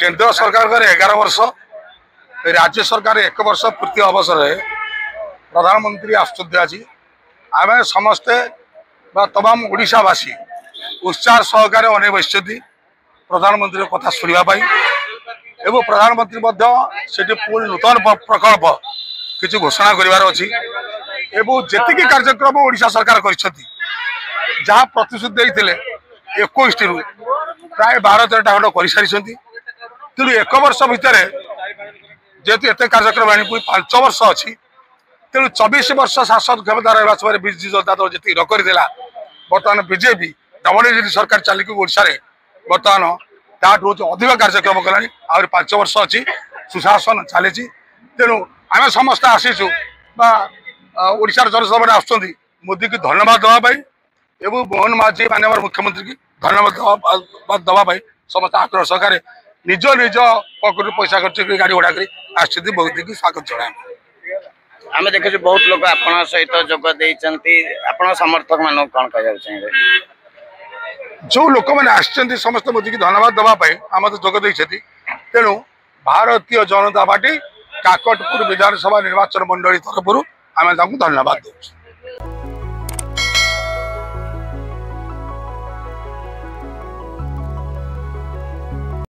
केंद्र सरकार 11 वर्ष राज्य सरकार 1 वर्ष पूर्ति अवसर में प्रधानमंत्री आज आम समस्ते तमाम ओडिशावासी उत्साह सहकार अनेक बस प्रधानमंत्री कथा शुणापी एवं प्रधानमंत्री पुणी नूतन प्रकल्प किसी घोषणा करी जी कार्यक्रम ओडिशा सरकार जहाँ प्रतिश्रुति देते 21 प्राय 12-13टा खंड कर सारी तेणु 1 वर्ष भितर जेहेतु एत कार्यक्रम आनी 5 वर्ष अच्छी तेणु 24 वर्ष शासन क्षमता रहा समय विजु जनता दल जी रकरदेला बर्तमान बीजेपी डबल सरकार चलिक ओडिशा बर्तमान ताठू अधिक कार्यक्रम कलानी आहुरी 5 वर्ष अच्छी सुशासन चली तेणु आम समस्त आसीचु ओडिशार जनसभा आसुँच मोदी की धन्यवाद देवाई एवं मोहन माझी माननीय मुख्यमंत्री की धन्यवाद देवाई समस्त आग्रह सरकार निज निज पकेट पैसा खर्च कर गाड़ी घोड़ा कर बहुत की स्वागत जनाए आम देखु बहुत लोग आपण सहित जोग समर्थक मान कौन कह जो लोक मैंने समस्त मोदी की धन्यवाद देवाई आम तो जोग तेणु भारतीय जनता पार्टी काकटपुर विधानसभा निर्वाचन मंडली तरफ आम धन्यवाद दूँ।